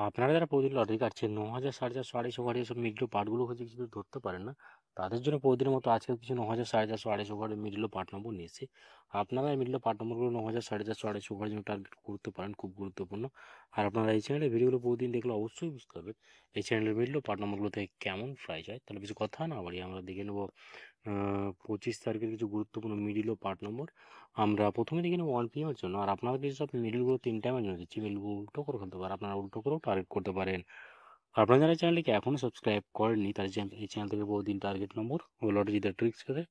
আপনারা যারা প্রতিদিন লটারি কাটছেন ৯,০০০, ৪,৫০০, ২৫০ ঘরে এসব মিডল পার্টগুলো হচ্ছে কিছু ধরতে পারেন না, তাদের জন্য প্রতিদিনের মতো আজকেও কিছু ৯,০০০, ৪,৫০০, ২৫০ ঘরে মিডল পার্ট নম্বর নিয়ে এসেছি। আপনারা এই মিডল পার্ট নম্বরগুলো ৯,০০০, ৪,৫০০, ২৫০ ঘরের জন্য টার্গেট করতে পারেন, খুব গুরুত্বপূর্ণ। আর আপনারা এই চ্যানেলের ভিডিওগুলো প্রতিদিন দেখলে অবশ্যই বুঝতে পারবেন এই চ্যানেলের মিডল পার্ট নম্বরগুলো থেকে কেমন প্রাইস হয়। তাহলে কিছু কথা না বাড়িয়ে আমরা দেখে নেব 25 তারিখের কিছু গুরুত্বপূর্ণ মিডিল ও পার্ট নম্বর। আমরা প্রথমে দেখে নেব 1 PM এর জন্য। আর আপনারা কিছু সব মিডিলগুলো 3 টাইমের জন্য দিচ্ছি, মিডিলগুলো উল্টো করে ফেলতে পারেন, আপনারা উল্টো করেও টার্গেট করতে পারেন। আপনারা যারা চ্যানেলটিকে এখনও সাবস্ক্রাইব করেননি তারা এই চ্যানেল থেকে বহুদিন টার্গেট নম্বর ও লটারিতে ট্রিক্স পেতে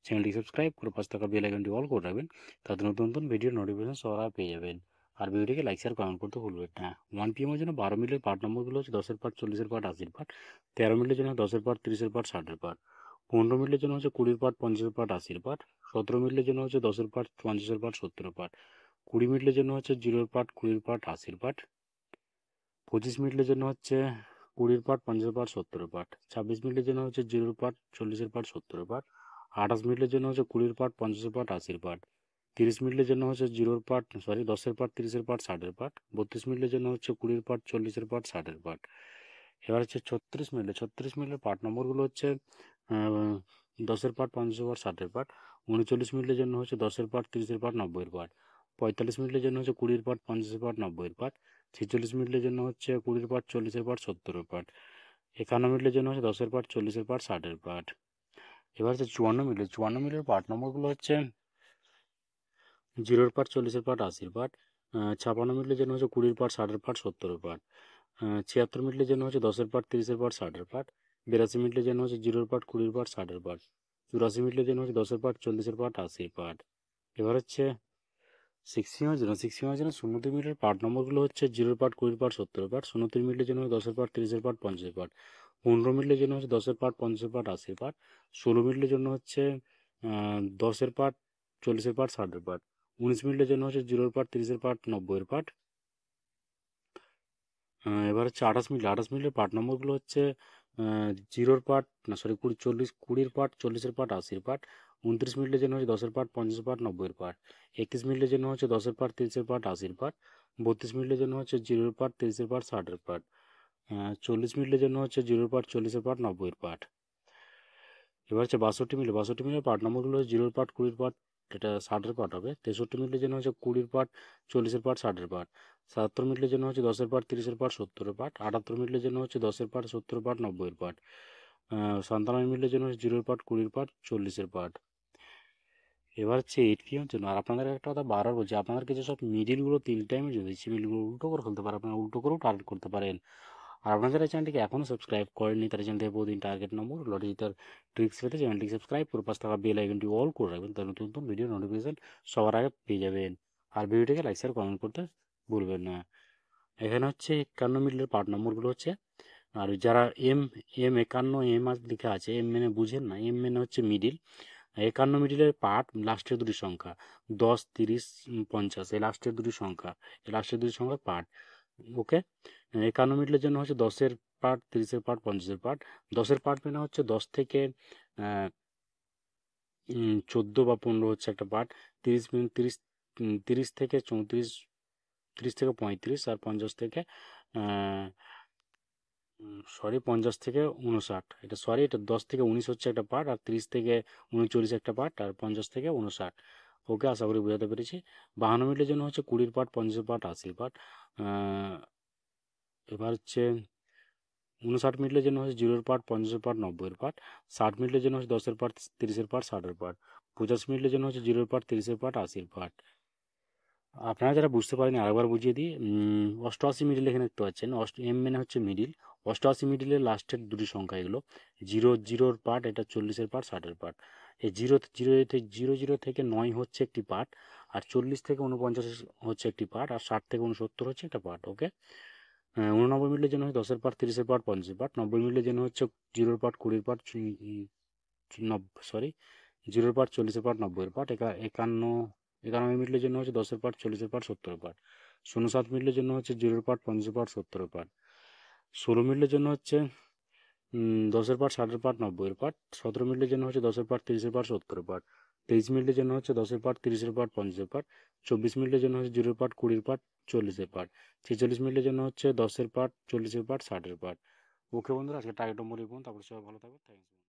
চ্যানেলটি সাবস্ক্রাইব করে পাশে থাকা বেল আইকনটি অল করে রাখবেন, তাতে নতুন নতুন ভিডিও নোটিফিকেশন সবার আগে পেয়ে যাবেন। আর ভিডিওটিকে লাইক শেয়ার কমেন্ট করতে ভুলবেন না। 1 PM এর জন্য 12 মিনিটের পার্ট নম্বরগুলো হচ্ছে 10-এর পার্ট, 40-এর পার্ট, 80-এর পার্ট। 13 মিনিটের জন্য 10-এর পার্ট, 30-এর পার্ট, 60-এর পার্ট। 15 মিনিটের জন্য হচ্ছে 20-এর পার্ট, 50-এর পার্ট, 80-এর পার্ট। 17 মিনিটের জন্য হচ্ছে 10-এর পার্ট, 50-এর পার্ট, 70-এর পার্ট। 20 মিনিটের জন্য হচ্ছে 0-এর পার্ট, 20-এর পার্ট, 80-এর পার্ট। 25 মিনিটের জন্য হচ্ছে 20-এর পার্ট, 50-এর পার্ট, 70-এর পার্ট। 26 মিনিটের জন্য হচ্ছে 0-এর পার্ট, 40-এর পার্ট, 70-এর পার্ট। 28 মিনিটের জন্য হচ্ছে 20-এর পার্ট, 50-এর পার্ট, 80-এর পার্ট। 30 মিনিটের জন্য হচ্ছে 10-এর পার্ট, 30-এর পার্ট, 60-এর পার্ট। 32 মিনিটের জন্য হচ্ছে 20-এর পার্ট, 40-এর পার্ট, 60-এর পার্ট। এবার হচ্ছে 36 মিনিটের পার্ট নম্বরগুলো হচ্ছে 10-এর পার্ট, 50-এর পার্ট, 60-এর পার্ট। 39 মিনিটের জন্য হচ্ছে 10-এর পার্ট, 30-এর পার্ট, 90-এর পার্ট। 45 মিনিটের জন্য হচ্ছে 20-এর পার্ট, 50-এর পার্ট, 90-এর পার্ট। 46 মিনিটের জন্য হচ্ছে 20-এর পার্ট, 40-এর পার্ট, 70-এর পার্ট। 51 মিনিটের জন্য হচ্ছে 10-এর পার্ট, 40-এর পার্ট, 60-এর পার্ট। এবার হচ্ছে 54 মিনিটের পার্ট নম্বরগুলো হচ্ছে 0-এর পার্ট, 40-এর পার্ট, 80-এর পার্ট। 56 মিনিটের জন্য হচ্ছে 20-এর পার্ট, 60-এর পার্ট, 70-এর পার্ট। 76 মিনিটের জন্য হচ্ছে 10-এর পার্ট, 30-এর পার্ট, 60-এর পার্ট। 82 মিনিটের জন্য হচ্ছে 0-এর পার্ট, 20-এর পার্ট, 60-এর পার্ট। 84 মিনিটের জন্য হচ্ছে 10-এর পার্ট, 40-এর পার্ট, 80-এর পার্ট। এবার হচ্ছে 60 জন্য 0 মিনিটের পার্ট নম্বরগুলো হচ্ছে 0-এর পার্ট, 20-এর পার্ট, 70-এর পার্ট। 69 মিনিটের জন্য 10-এর পার্ট, 30-এর পার্ট, 50-এর পার্ট। 15 মিনিটের জন্য হচ্ছে 10-এর পার্ট, 50-এর পার্ট, 80-এর পার্ট। 16 মিনিটের জন্য হচ্ছে 10-এর পার্ট, 40-এর পার্ট, 60-এর পার্ট। 19 মিনিটের জন্য হচ্ছে 0-এর পার্ট, 30-এর পার্ট, 90-এর পার্ট। এবার হচ্ছে 28 মিনিটের পার্ট নম্বরগুলো হচ্ছে 0-এর পার্ট, না সরি 20-এর পার্ট, 40-এর পার্ট, 80-এর পার্ট। 29 মিনিটের জন্য হচ্ছে 10-এর পার্ট, 50-এর পার্ট, 90-এর পার্ট। 31 মিনিটের জন্য হচ্ছে 10-এর পার্ট, 30-এর পার্ট, 80-এর পার্ট। 32 মিনিটের জন্য হচ্ছে 0-এর পার্ট, 30-এর পার্ট, 60-এর পার্ট। 40 মিনিটের জন্য হচ্ছে 0-এর পার্ট, 40-এর পার্ট, 90-এর পার্ট। এবার হচ্ছে 62 মিনিটের পার্ট নম্বরগুলো হচ্ছে 0-এর পার্ট, 20-এর পার্ট, এটা 60-এর পার্ট হবে। 63 মিনিটের জন্য হচ্ছে 20-এর পার্ট, 40-এর পার্ট, 60-এর পার্ট। 77 মিনিটের জন্য হচ্ছে 10-এর পার্ট, 30-এর পার্ট, 70-এর পার্ট। 78 মিনিটের জন্য হচ্ছে 10-এর পার্ট, 70-এর পার্ট, 90-এর পার্ট। 97 মিনিটের জন্য হচ্ছে 0-এর পার্ট, 20-এর পার্ট, 40-এর পার্ট। এবার হচ্ছে 8 PM জন্য। আর আপনাদের একটা কথা বারবার বলছি, আপনাদেরকে যেসব মিডিলগুলো 3 টাইমে যদি দিচ্ছি, মিডিলগুলো উল্টো করে ফেলতে পারেন, আপনারা উল্টো করেও টার্গেট করতে পারেন। আর আপনারা যারা চ্যানেলটিকে এখনও সাবস্ক্রাইব করেননি তারা চ্যানেল থেকে প্রতিদিন টার্গেট নম্বর লটারিটার ট্রিক্স পেতে চ্যানেলটিকে সাবস্ক্রাইব করে পাশে থাকা বেল আইকনটি অল করে রাখবেন, তাহলে নতুন নতুন ভিডিও নোটিফিকেশন সবার আগে পেয়ে যাবেন। আর ভিডিওটিকে লাইক শেয়ার কমেন্ট করতে ভুলবেন না। এখানে হচ্ছে 51 মিনিটের পার্ট নম্বরগুলো হচ্ছে, আর যারা এম 51 লেখা আছে, এম মানে বুঝেন না, এম মানে হচ্ছে মিডিল। 51 মিডিলের পার্ট লাস্টের দুটি সংখ্যা 10, 30, 50, এই লাস্টের দুটি সংখ্যা, এই লাস্টের দুটি সংখ্যার পার্ট। ওকে, 51 মিনিটের জন্য হচ্ছে 10-এর পার্ট, 30-এর পার্ট, 50-এর পার্ট। 10-এর পার্ট মানে হচ্ছে 10 থেকে 14 বা 15 হচ্ছে একটা পার্ট। 30 মিনিট 30 থেকে 34, 30 থেকে 35, আর 50 থেকে 50 থেকে 59, এটা সরি, এটা 10 থেকে 19 হচ্ছে একটা পার্ট, আর 30 থেকে 39 একটা পার্ট, আর 50 থেকে 59। ওকে, আশা করি বোঝাতে পেরেছি। 52 মিনিটের জন্য হচ্ছে 20-এর পার্ট, 50-এর পার্ট, 80-এর পার্ট। এবার হচ্ছে 59 মিনিটের জন্য হচ্ছে 0-এর পার্ট, 50-এর পার্ট, 90-এর পার্ট। 60 মিনিটের জন্য হচ্ছে 10-এর পার্ট, 30-এর পার্ট, 60-এর পার্ট। 85 মিনিটের জন্য হচ্ছে 0-এর পার্ট, 30-এর পার্ট, 80-এর পার্ট। আপনারা যারা বুঝতে পারেনি আরেকবার বুঝিয়ে দিই। 88 মিডিল এখানে দেখতে পাচ্ছেন, এম মানে হচ্ছে মিডিল। 88 মিডিলের লাস্টের দুটি সংখ্যা এগুলো। 0-0-র পার্ট, এটা 40-এর পার্ট, 60-এর পার্ট। এই 0 থেকে 9 হচ্ছে একটি পার্ট, আর 40 থেকে 49 হচ্ছে একটি পার্ট, আর 60 থেকে 69 হচ্ছে একটা পার্ট। ওকে, 89 মিনিটের জন্য হচ্ছে 10-এর পার্ট, 30-এর পার্ট, 50-এর পার্ট। 90 মিনিটের জন্য হচ্ছে 0-এর পার্ট, 20-এর পার্ট, সরি 0-এর পার্ট, 40-এর পার্ট, 90-এর পার্ট। 91 মিনিটের জন্য হচ্ছে 10-এর পার্ট, 40-এর পার্ট, 70-এর পার্ট। 07 মিনিটের জন্য হচ্ছে 0-এর পার্ট, 50-এর পার্ট, 70-এর পার্ট। 16 মিনিটের জন্য হচ্ছে 10-এর পার্ট, 60-এর পার্ট, 90-এর পার্ট। 17 মিনিটের জন্য হচ্ছে 10-এর পার্ট, 30-এর পার্ট, 70-এর পার্ট। 23 মিনিটের জন্য হচ্ছে 10-এর পার্ট, 30-এর পার্ট, 50-এর পার্ট। 24 মিনিটের জন্য হচ্ছে 0-এর পার্ট, 20-এর পার্ট, 40-এর পার্ট। 46 মিনিটের জন্য হচ্ছে 10-এর পার্ট, 40-এর পার্ট, 60-এর পার্ট। ওকে বন্ধুরা, আজকে টার্গেট নম্বর এই পর্যন্ত। তারপরে সবাই ভালো থাকবে। থ্যাংকস।